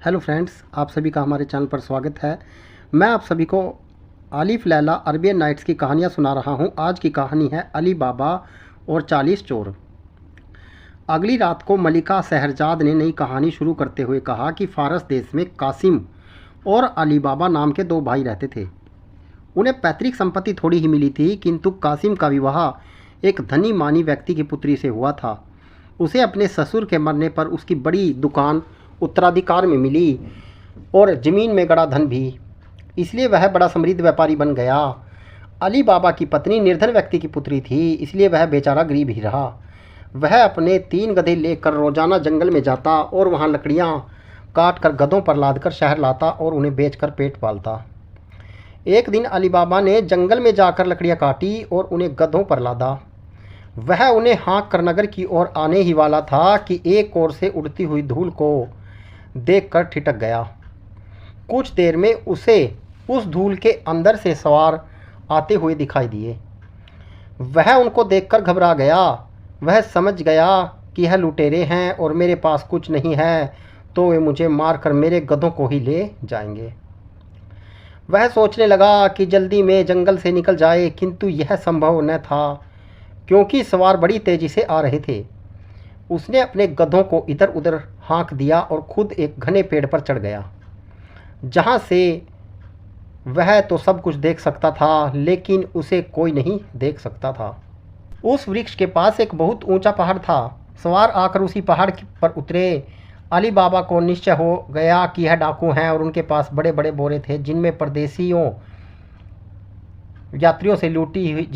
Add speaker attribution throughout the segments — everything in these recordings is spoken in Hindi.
Speaker 1: हेलो फ्रेंड्स, आप सभी का हमारे चैनल पर स्वागत है। मैं आप सभी को आलिफ लैला अरबियन नाइट्स की कहानियाँ सुना रहा हूँ। आज की कहानी है अली बाबा और 40 चोर। अगली रात को मलिका शहरजाद ने नई कहानी शुरू करते हुए कहा कि फारस देश में कासिम और अली बाबा नाम के दो भाई रहते थे। उन्हें पैतृक संपत्ति थोड़ी ही मिली थी, किंतु कासिम का विवाह एक धनी मानी व्यक्ति की पुत्री से हुआ था। उसे अपने ससुर के मरने पर उसकी बड़ी दुकान उत्तराधिकार में मिली और ज़मीन में गड़ा धन भी, इसलिए वह बड़ा समृद्ध व्यापारी बन गया। अली बाबा की पत्नी निर्धन व्यक्ति की पुत्री थी, इसलिए वह बेचारा गरीब ही रहा। वह अपने 3 गधे लेकर रोजाना जंगल में जाता और वहाँ लकड़ियाँ काट कर गधों पर लादकर शहर लाता और उन्हें बेचकर पेट पालता। एक दिन अली बाबा ने जंगल में जाकर लकड़ियाँ काटी और उन्हें गधों पर लादा। वह उन्हें हाँक कर नगर की ओर आने ही वाला था कि एक ओर से उड़ती हुई धूल को देखकर ठिठक गया। कुछ देर में उसे उस धूल के अंदर से सवार आते हुए दिखाई दिए। वह उनको देखकर घबरा गया। वह समझ गया कि यह लुटेरे हैं और मेरे पास कुछ नहीं है, तो वे मुझे मारकर मेरे गधों को ही ले जाएंगे। वह सोचने लगा कि जल्दी में जंगल से निकल जाए, किंतु यह संभव न था, क्योंकि सवार बड़ी तेजी से आ रहे थे। उसने अपने गधों को इधर उधर हाँक दिया और खुद एक घने पेड़ पर चढ़ गया, जहाँ से वह तो सब कुछ देख सकता था, लेकिन उसे कोई नहीं देख सकता था। उस वृक्ष के पास एक बहुत ऊंचा पहाड़ था। सवार आकर उसी पहाड़ पर उतरे। अली बाबा को निश्चय हो गया कि यह डाकू हैं और उनके पास बड़े बड़े बोरे थे, जिनमें परदेशियों यात्रियों से लूटी हुई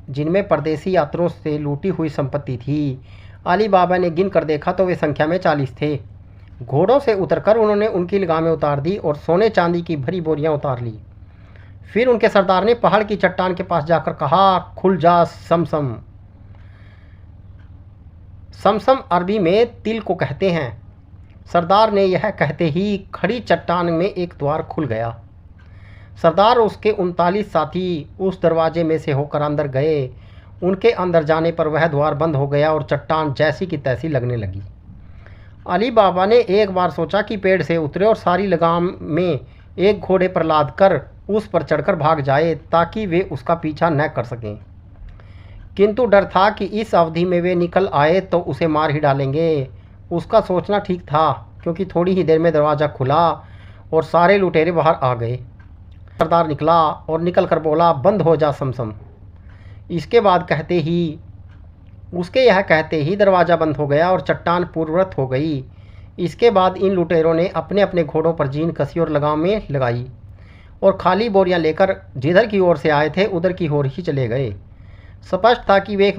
Speaker 1: जिनमें परदेसी यात्रियों से लूटी हुई संपत्ति थी। अली बाबा ने गिन कर देखा तो वे संख्या में 40 थे। घोड़ों से उतरकर उन्होंने उनकी लगामें उतार दी और सोने चांदी की भरी बोरियां उतार ली। फिर उनके सरदार ने पहाड़ की चट्टान के पास जाकर कहा, खुल जा समसम। समसम अरबी में तिल को कहते हैं। सरदार ने यह कहते ही खड़ी चट्टान में एक द्वार खुल गया। सरदार उसके 39 साथी उस दरवाजे में से होकर अंदर गए। उनके अंदर जाने पर वह द्वार बंद हो गया और चट्टान जैसी की तैसी लगने लगी। अली बाबा ने एक बार सोचा कि पेड़ से उतरे और सारी लगाम में एक घोड़े पर लाद कर उस पर चढ़कर भाग जाए, ताकि वे उसका पीछा न कर सकें। किंतु डर था कि इस अवधि में वे निकल आए तो उसे मार ही डालेंगे। उसका सोचना ठीक था, क्योंकि थोड़ी ही देर में दरवाज़ा खुला और सारे लुटेरे बाहर आ गए। सरदार निकला और निकल कर बोला, बंद हो जा समसम। उसके यह कहते ही दरवाज़ा बंद हो गया और चट्टान पूर्ववत हो गई। इसके बाद इन लुटेरों ने अपने अपने घोड़ों पर जीन कसी और लगाम में लगाई और खाली बोरियां लेकर जिधर की ओर से आए थे उधर की ओर ही चले गए। स्पष्ट था कि वे एक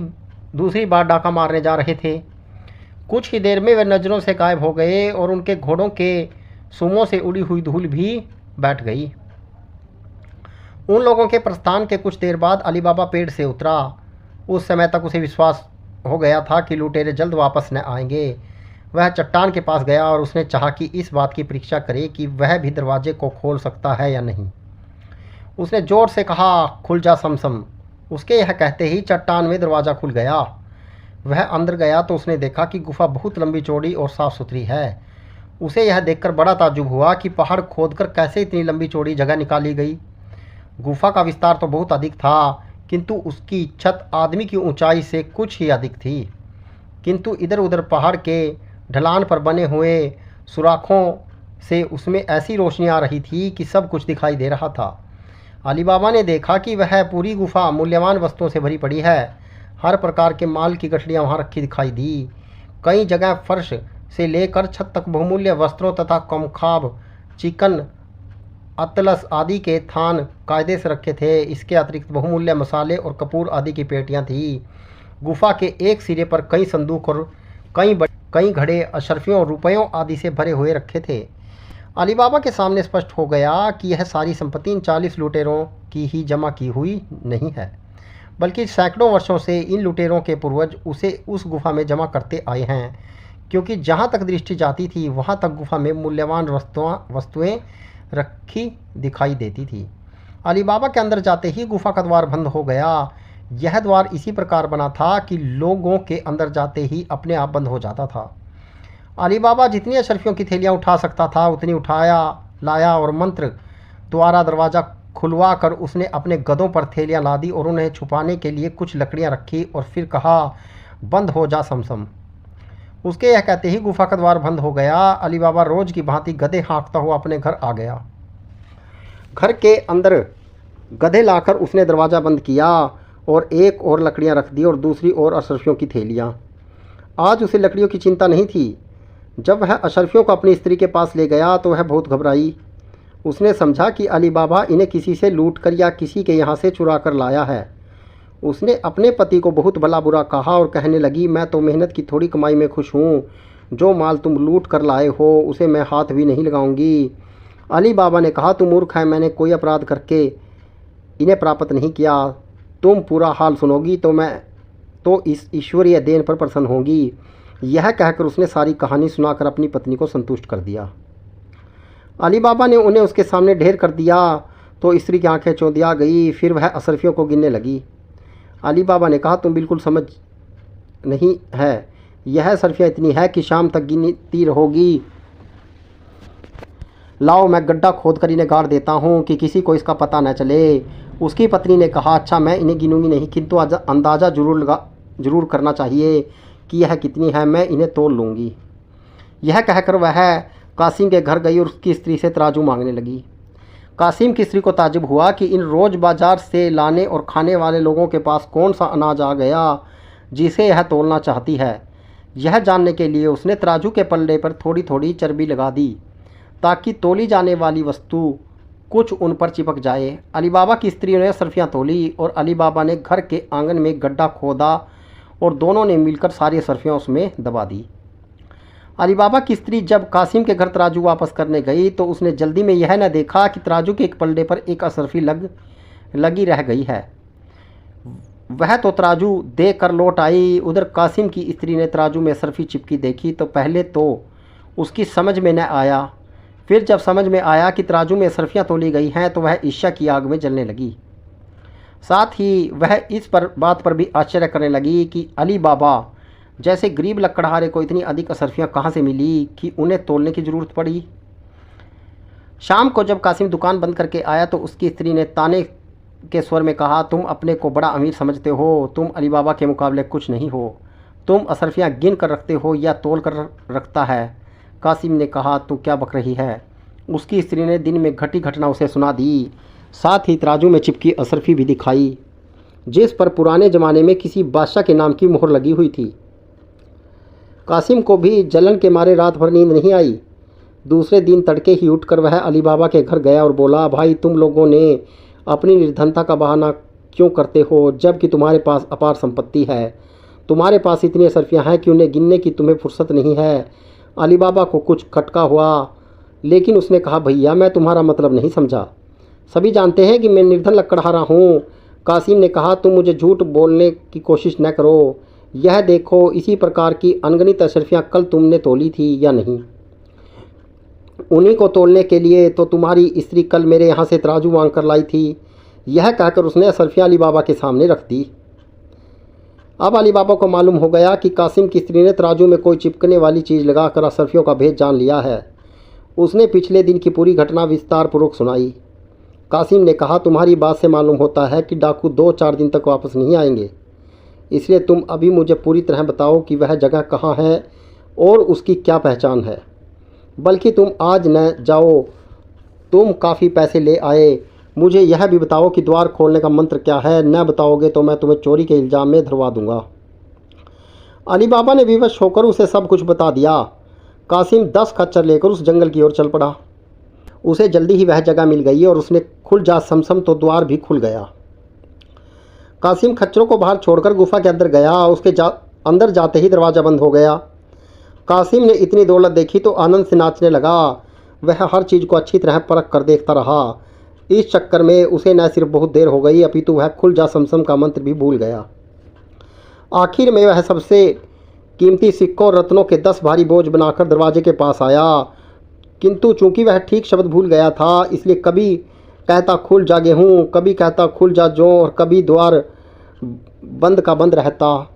Speaker 1: दूसरी बार डाका मारने जा रहे थे। कुछ ही देर में वे नज़रों से गायब हो गए और उनके घोड़ों के सुमों से उड़ी हुई धूल भी बैठ गई। उन लोगों के प्रस्थान के कुछ देर बाद अली बाबा पेड़ से उतरा। उस समय तक उसे विश्वास हो गया था कि लुटेरे जल्द वापस न आएंगे। वह चट्टान के पास गया और उसने चाहा कि इस बात की परीक्षा करे कि वह भी दरवाजे को खोल सकता है या नहीं। उसने जोर से कहा, खुल जा समसम। उसके यह कहते ही चट्टान में दरवाज़ा खुल गया। वह अंदर गया तो उसने देखा कि गुफा बहुत लंबी चौड़ी और साफ़ सुथरी है। उसे यह देखकर बड़ा ताज्जुब हुआ कि पहाड़ खोदकर कैसे इतनी लंबी चौड़ी जगह निकाली गई। गुफा का विस्तार तो बहुत अधिक था, किंतु उसकी छत आदमी की ऊंचाई से कुछ ही अधिक थी। किंतु इधर उधर पहाड़ के ढलान पर बने हुए सुराखों से उसमें ऐसी रोशनी आ रही थी कि सब कुछ दिखाई दे रहा था। अली बाबा ने देखा कि वह पूरी गुफा मूल्यवान वस्तुओं से भरी पड़ी है। हर प्रकार के माल की गठरियाँ वहाँ रखी दिखाई दी। कई जगह फर्श से लेकर छत तक बहुमूल्य वस्त्रों तथा कमखाब, चिकन, अतलस आदि के थान कायदे से रखे थे। इसके अतिरिक्त बहुमूल्य मसाले और कपूर आदि की पेटियां थीं। गुफा के एक सिरे पर कई संदूक और कई घड़े अशरफियों और रुपयों आदि से भरे हुए रखे थे। अली बाबा के सामने स्पष्ट हो गया कि यह सारी संपत्ति इन 40 लुटेरों की ही जमा की हुई नहीं है, बल्कि सैकड़ों वर्षों से इन लुटेरों के पूर्वज उसे उस गुफा में जमा करते आए हैं, क्योंकि जहाँ तक दृष्टि जाती थी वहाँ तक गुफा में मूल्यवान वस्तुएं रखी दिखाई देती थी। अली बाबा के अंदर जाते ही गुफा का द्वार बंद हो गया। यह द्वार इसी प्रकार बना था कि लोगों के अंदर जाते ही अपने आप बंद हो जाता था। अली बाबा जितनी अशरफियों की थैलियाँ उठा सकता था उतनी उठाया लाया और मंत्र द्वारा दरवाज़ा खुलवा कर उसने अपने गधों पर थैलियाँ लादी और उन्हें छुपाने के लिए कुछ लकड़ियाँ रखी और फिर कहा, बंद हो जा समसम। उसके यह कहते ही गुफा का द्वार बंद हो गया। अली बाबा रोज की भांति गधे हाँकता हुआ अपने घर आ गया। घर के अंदर गधे लाकर उसने दरवाज़ा बंद किया और एक और लकड़ियाँ रख दी और दूसरी ओर अशरफियों की थैलियाँ। आज उसे लकड़ियों की चिंता नहीं थी। जब वह अशरफियों को अपनी स्त्री के पास ले गया तो वह बहुत घबराई। उसने समझा कि अली बाबा इन्हें किसी से लूट कर या किसी के यहाँ से चुरा कर लाया है। उसने अपने पति को बहुत भला बुरा कहा और कहने लगी, मैं तो मेहनत की थोड़ी कमाई में खुश हूँ। जो माल तुम लूट कर लाए हो उसे मैं हाथ भी नहीं लगाऊंगी। अली बाबा ने कहा, तुम मूर्ख है, मैंने कोई अपराध करके इन्हें प्राप्त नहीं किया। तुम पूरा हाल सुनोगी तो मैं तो इस ईश्वरीय देन पर प्रसन्न होंगी। यह कहकर उसने सारी कहानी सुनाकर अपनी पत्नी को संतुष्ट कर दिया। अली बाबा ने उन्हें उसके सामने ढेर कर दिया तो स्त्री की आंखें चौंधिया गई। फिर वह अशरफियों को गिनने लगी। अली बाबा ने कहा, तुम बिल्कुल समझ नहीं है, यह अशरफियाँ इतनी है कि शाम तक गिनती रहोगी। लाओ मैं गड्ढा खोद कर इन्हें गाड़ देता हूँ कि किसी को इसका पता न चले। उसकी पत्नी ने कहा, अच्छा मैं इन्हें गिनूंगी नहीं, किंतु अंदाज़ा जरूर करना चाहिए कि यह कितनी है, मैं इन्हें तोल लूँगी। यह कहकर वह कासिम के घर गई और उसकी स्त्री से तराजू मांगने लगी। कासिम की स्त्री को ताज्जुब हुआ कि इन रोज़ बाजार से लाने और खाने वाले लोगों के पास कौन सा अनाज आ गया जिसे यह तोलना चाहती है। यह जानने के लिए उसने तराजू के पल्ले पर थोड़ी थोड़ी चर्बी लगा दी ताकि तोली जाने वाली वस्तु कुछ उन पर चिपक जाए। अली बाबा की स्त्री ने अशरफियाँ तोली और अली बाबा ने घर के आंगन में गड्ढा खोदा और दोनों ने मिलकर सारी अशरफियाँ उसमें दबा दी। अली बाबा की स्त्री जब कासिम के घर तराजू वापस करने गई तो उसने जल्दी में यह न देखा कि तराजू के एक पल्ले पर एक अशरफी लगी रह गई है। वह तो तराजू दे कर लौट आई। उधर कासिम की स्त्री ने तराजू में अशरफी चिपकी देखी तो पहले तो उसकी समझ में न आया। फिर जब समझ में आया कि तराजू में अशरफियाँ तोली गई हैं तो वह ईर्ष्या की आग में जलने लगी। साथ ही वह इस बात पर भी आश्चर्य करने लगी कि अली बाबा जैसे गरीब लकड़हारे को इतनी अधिक अशरफियाँ कहाँ से मिली कि उन्हें तोलने की ज़रूरत पड़ी। शाम को जब कासिम दुकान बंद करके आया तो उसकी स्त्री ने ताने के स्वर में कहा, तुम अपने को बड़ा अमीर समझते हो, तुम अली बाबा के मुकाबले कुछ नहीं हो। तुम अशरफियाँ गिन कर रखते हो या तोल कर रखता है। कासिम ने कहा, तू क्या बक रही है। उसकी स्त्री ने दिन में घटी घटना उसे सुना दी। साथ ही तराजू में चिपकी अशरफी भी दिखाई जिस पर पुराने ज़माने में किसी बादशाह के नाम की मोहर लगी हुई थी। कासिम को भी जलन के मारे रात भर नींद नहीं आई। दूसरे दिन तड़के ही उठकर वह अली बाबा के घर गया और बोला, भाई तुम लोगों ने अपनी निर्धनता का बहाना क्यों करते हो जबकि तुम्हारे पास अपार संपत्ति है। तुम्हारे पास इतनी अशरफियाँ हैं कि उन्हें गिनने की तुम्हें फुर्सत नहीं है। अली बाबा को कुछ खटका हुआ लेकिन उसने कहा, भैया मैं तुम्हारा मतलब नहीं समझा। सभी जानते हैं कि मैं निर्धन लकड़हारा हूँ। कासिम ने कहा, तुम मुझे झूठ बोलने की कोशिश न करो। यह देखो इसी प्रकार की अनगिनत अशरफियाँ कल तुमने तोली थी या नहीं। उन्हीं को तोलने के लिए तो तुम्हारी स्त्री कल मेरे यहाँ से तराजू मांग कर लाई थी। यह कहकर उसने अशरफियाँ अली बाबा के सामने रख दी। अब अली बाबा को मालूम हो गया कि कासिम की स्त्री ने तराजू में कोई चिपकने वाली चीज़ लगाकर अशरफियों का भेद जान लिया है। उसने पिछले दिन की पूरी घटना विस्तार पूर्वक सुनाई। कासिम ने कहा, तुम्हारी बात से मालूम होता है कि डाकू 2-4 दिन तक वापस नहीं आएंगे, इसलिए तुम अभी मुझे पूरी तरह बताओ कि वह जगह कहाँ है और उसकी क्या पहचान है। बल्कि तुम आज न जाओ, तुम काफ़ी पैसे ले आए। मुझे यह भी बताओ कि द्वार खोलने का मंत्र क्या है। न बताओगे तो मैं तुम्हें चोरी के इल्ज़ाम में धरवा दूंगा। अली बाबा ने विवश होकर उसे सब कुछ बता दिया। कासिम 10 खच्चर लेकर उस जंगल की ओर चल पड़ा। उसे जल्दी ही वह जगह मिल गई और उसने खुल जा समसम तो द्वार भी खुल गया। कासिम खच्चरों को बाहर छोड़कर गुफा के अंदर गया। उसके अंदर जाते ही दरवाज़ा बंद हो गया। कासिम ने इतनी दौलत देखी तो आनंद से नाचने लगा। वह हर चीज़ को अच्छी तरह परख कर देखता रहा। इस चक्कर में उसे न सिर्फ बहुत देर हो गई अपितु वह खुल जा समसम का मंत्र भी भूल गया। आखिर में वह सबसे कीमती सिक्कों और रत्नों के 10 भारी बोझ बनाकर दरवाजे के पास आया, किंतु चूंकि वह ठीक शब्द भूल गया था इसलिए कभी कहता खुल जा गेहूँ, कभी कहता खुल जा जौ और कभी द्वार बंद का बंद रहता।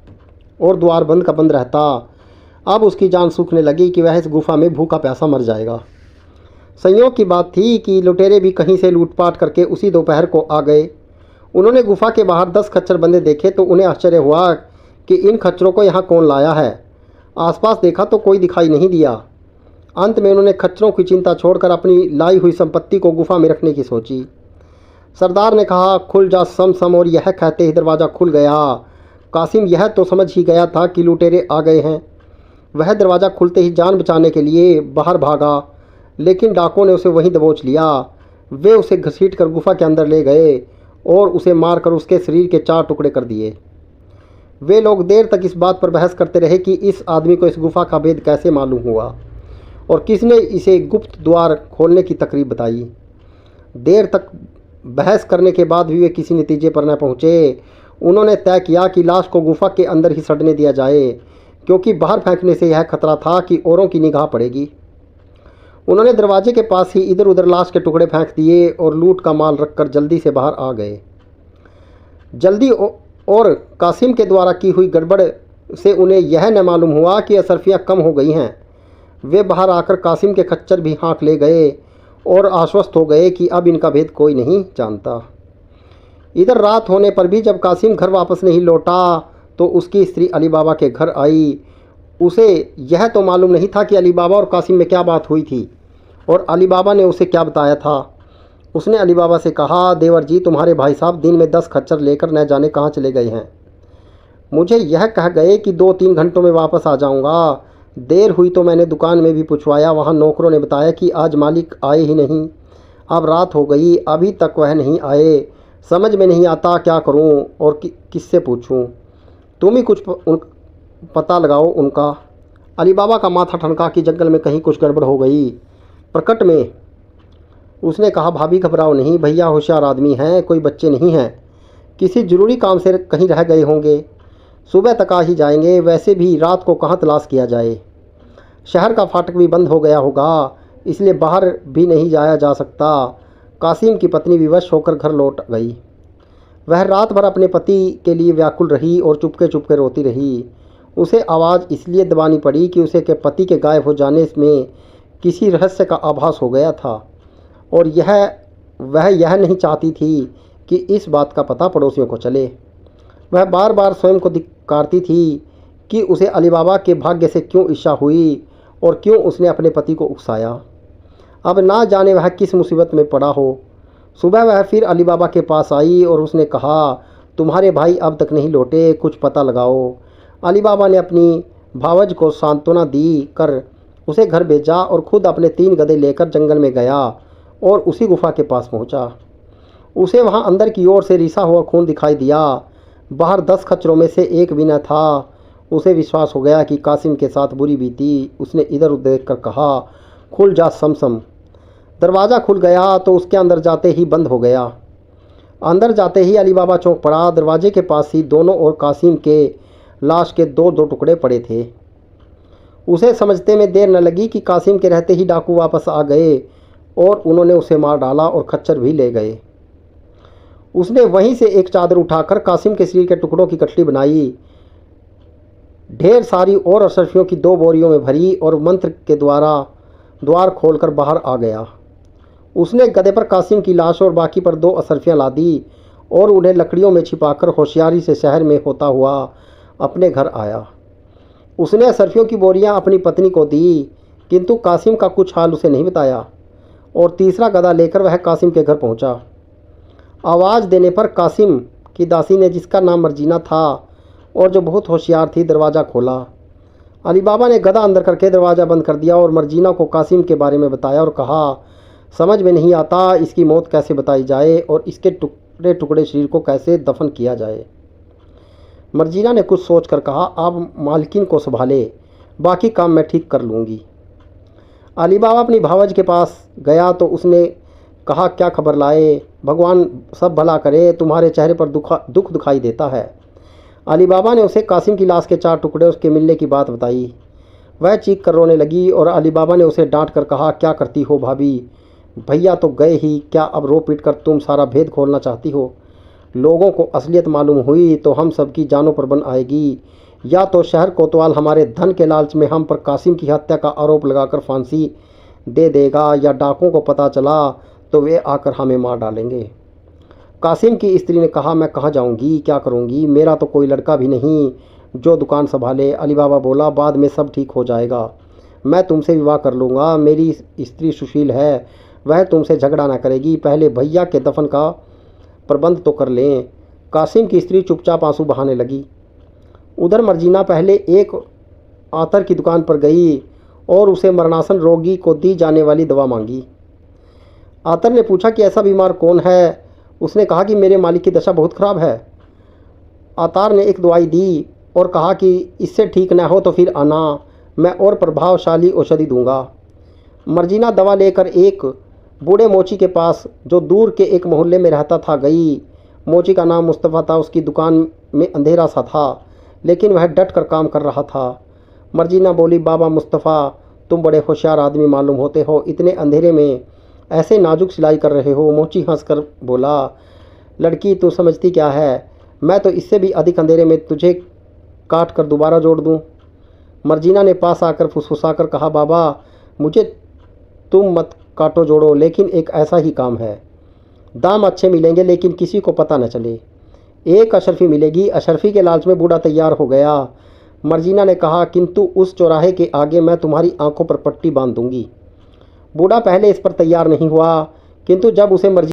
Speaker 1: अब उसकी जान सूखने लगी कि वह इस गुफा में भूखा प्यासा मर जाएगा। संयोग की बात थी कि लुटेरे भी कहीं से लूटपाट करके उसी दोपहर को आ गए। उन्होंने गुफा के बाहर 10 खच्चर बंधे देखे तो उन्हें आश्चर्य हुआ कि इन खच्चरों को यहाँ कौन लाया है। आसपास देखा तो कोई दिखाई नहीं दिया। अंत में उन्होंने खच्चरों की चिंता छोड़कर अपनी लाई हुई संपत्ति को गुफा में रखने की सोची। सरदार ने कहा, खुल जा सम सम, और यह कहते ही दरवाज़ा खुल गया। कासिम यह तो समझ ही गया था कि लुटेरे आ गए हैं। वह दरवाज़ा खुलते ही जान बचाने के लिए बाहर भागा, लेकिन डाकुओं ने उसे वहीं दबोच लिया। वे उसे घसीटकर गुफा के अंदर ले गए और उसे मारकर उसके शरीर के 4 टुकड़े कर दिए। वे लोग देर तक इस बात पर बहस करते रहे कि इस आदमी को इस गुफा का भेद कैसे मालूम हुआ और किसने इसे गुप्त द्वार खोलने की तकरीब बताई। देर तक बहस करने के बाद भी वे किसी नतीजे पर न पहुँचे। उन्होंने तय किया कि लाश को गुफा के अंदर ही सड़ने दिया जाए, क्योंकि बाहर फेंकने से यह खतरा था कि औरों की निगाह पड़ेगी। उन्होंने दरवाजे के पास ही इधर उधर लाश के टुकड़े फेंक दिए और लूट का माल रखकर जल्दी से बाहर आ गए। जल्दी और कासिम के द्वारा की हुई गड़बड़ से उन्हें यह न मालूम हुआ कि असरफियाँ कम हो गई हैं। वे बाहर आकर कासिम के खच्चर भी हाँक ले गए और आश्वस्त हो गए कि अब इनका भेद कोई नहीं जानता। इधर रात होने पर भी जब कासिम घर वापस नहीं लौटा तो उसकी स्त्री अली बाबा के घर आई। उसे यह तो मालूम नहीं था कि अली बाबा और कासिम में क्या बात हुई थी और अली बाबा ने उसे क्या बताया था। उसने अली बाबा से कहा, देवर जी, तुम्हारे भाई साहब दिन में 10 खच्चर लेकर न जाने कहाँ चले गए हैं। मुझे यह कह गए कि 2-3 घंटों में वापस आ जाऊँगा। देर हुई तो मैंने दुकान में भी पूछवाया, वहाँ नौकरों ने बताया कि आज मालिक आए ही नहीं। अब रात हो गई, अभी तक वह नहीं आए। समझ में नहीं आता क्या करूं और किससे पूछूं। तुम ही कुछ पता लगाओ उनका। अली बाबा का माथा ठनका कि जंगल में कहीं कुछ गड़बड़ हो गई। प्रकट में उसने कहा, भाभी घबराओ नहीं, भैया होशियार आदमी हैं, कोई बच्चे नहीं हैं, किसी ज़रूरी काम से कहीं रह गए होंगे, सुबह तक आ ही जाएंगे। वैसे भी रात को कहाँ तलाश किया जाए, शहर का फाटक भी बंद हो गया होगा, इसलिए बाहर भी नहीं जाया जा सकता। कासिम की पत्नी विवश होकर घर लौट गई। वह रात भर अपने पति के लिए व्याकुल रही और चुपके चुपके रोती रही। उसे आवाज़ इसलिए दबानी पड़ी कि उसे के पति के गायब हो जाने में किसी रहस्य का आभास हो गया था और वह यह नहीं चाहती थी कि इस बात का पता पड़ोसियों को चले। वह बार बार स्वयं को धिक्कारती थी कि उसे अली बाबा के भाग्य से क्यों ईर्ष्या हुई और क्यों उसने अपने पति को उकसाया। अब ना जाने वह किस मुसीबत में पड़ा हो। सुबह वह फिर अली बाबा के पास आई और उसने कहा, तुम्हारे भाई अब तक नहीं लौटे, कुछ पता लगाओ। अली बाबा ने अपनी भावज को सांत्वना दी कर उसे घर भेजा और खुद अपने 3 गधे लेकर जंगल में गया और उसी गुफा के पास पहुंचा। उसे वहां अंदर की ओर से रिसा हुआ खून दिखाई दिया। बाहर 10 खच्चरों में से एक भी न था। उसे विश्वास हो गया कि कासिम के साथ बुरी बीती। उसने इधर उधर देख कर कहा, खुल जा समसम। दरवाज़ा खुल गया तो उसके अंदर जाते ही बंद हो गया। अंदर जाते ही अली बाबा चौंक पड़ा। दरवाजे के पास ही दोनों ओर कासिम के लाश के 2-2 टुकड़े पड़े थे। उसे समझते में देर न लगी कि कासिम के रहते ही डाकू वापस आ गए और उन्होंने उसे मार डाला और खच्चर भी ले गए। उसने वहीं से एक चादर उठाकर कासिम के शरीर के टुकड़ों की कटली बनाई, ढेर सारी और असरफियों की 2 बोरियों में भरी और मंत्र के द्वारा द्वार खोलकर बाहर आ गया। उसने गधे पर कासिम की लाश और बाकी पर 2 असरफियाँ लादी और उन्हें लकड़ियों में छिपाकर होशियारी से शहर में होता हुआ अपने घर आया। उसने असरफियों की बोरियां अपनी पत्नी को दी, किंतु कासिम का कुछ हाल उसे नहीं बताया और तीसरा गधा लेकर वह कासिम के घर पहुंचा। आवाज़ देने पर कासिम की दासी ने, जिसका नाम मर्जीना था और जो बहुत होशियार थी, दरवाज़ा खोला। अली बाबा ने गधा अंदर करके दरवाज़ा बंद कर दिया और मर्जीना को कासिम के बारे में बताया और कहा, समझ में नहीं आता इसकी मौत कैसे बताई जाए और इसके टुकड़े टुकड़े शरीर को कैसे दफन किया जाए। मर्जीना ने कुछ सोच कर कहा, आप मालकिन को संभाले, बाकी काम मैं ठीक कर लूँगी। अली बाबा अपनी भावज के पास गया तो उसने कहा, क्या खबर लाए, भगवान सब भला करे, तुम्हारे चेहरे पर दुख दिखाई देता है। अली बाबा ने उसे कासिम की लाश के 4 टुकड़े उसके मिलने की बात बताई। वह चीख कर रोने लगी और अली बाबा ने उसे डांट कर कहा, क्या करती हो भाभी, भैया तो गए ही, क्या अब रो पीट कर तुम सारा भेद खोलना चाहती हो। लोगों को असलियत मालूम हुई तो हम सबकी जानों पर बन आएगी। या तो शहर कोतवाल हमारे धन के लालच में हम पर कासिम की हत्या का आरोप लगाकर फांसी दे देगा, या डाकुओं को पता चला तो वे आकर हमें मार डालेंगे। कासिम की स्त्री ने कहा, मैं कहाँ जाऊंगी, क्या करूंगी, मेरा तो कोई लड़का भी नहीं जो दुकान संभाले। अली बाबा बोला, बाद में सब ठीक हो जाएगा, मैं तुमसे विवाह कर लूँगा। मेरी स्त्री सुशील है, वह तुमसे झगड़ा ना करेगी। पहले भैया के दफन का प्रबंध तो कर लें। कासिम की स्त्री चुपचाप आंसू बहाने लगी। उधर मर्जीना पहले एक आतर की दुकान पर गई और उसे मरणासन रोगी को दी जाने वाली दवा मांगी। आतर ने पूछा कि ऐसा बीमार कौन है। उसने कहा कि मेरे मालिक की दशा बहुत खराब है। आतार ने एक दवाई दी और कहा कि इससे ठीक न हो तो फिर आना, मैं और प्रभावशाली औषधि दूंगा। मर्जीना दवा लेकर एक बूढ़े मोची के पास, जो दूर के एक मोहल्ले में रहता था, गई। मोची का नाम मुस्तफ़ा था। उसकी दुकान में अंधेरा सा था, लेकिन वह डट कर काम कर रहा था। मर्जीना बोली, बाबा मुस्तफ़ा, तुम बड़े होशियार आदमी मालूम होते हो, इतने अंधेरे में ऐसे नाजुक सिलाई कर रहे हो। मोची हंसकर बोला, लड़की तू समझती क्या है, मैं तो इससे भी अधिक अंधेरे में तुझे काट कर दोबारा जोड़ दूं। मर्जीना ने पास आकर फुसफुसाकर कहा, बाबा मुझे तुम मत काटो जोड़ो, लेकिन एक ऐसा ही काम है। दाम अच्छे मिलेंगे लेकिन किसी को पता न चले। एक अशरफी मिलेगी। अशरफी के लालच में बूढ़ा तैयार हो गया। मर्जीना ने कहा, किंतु उस चौराहे के आगे मैं तुम्हारी आंखों पर पट्टी बांध दूंगी। बूढ़ा पहले इस पर तैयार नहीं हुआ, किंतु जब उसे मर्जी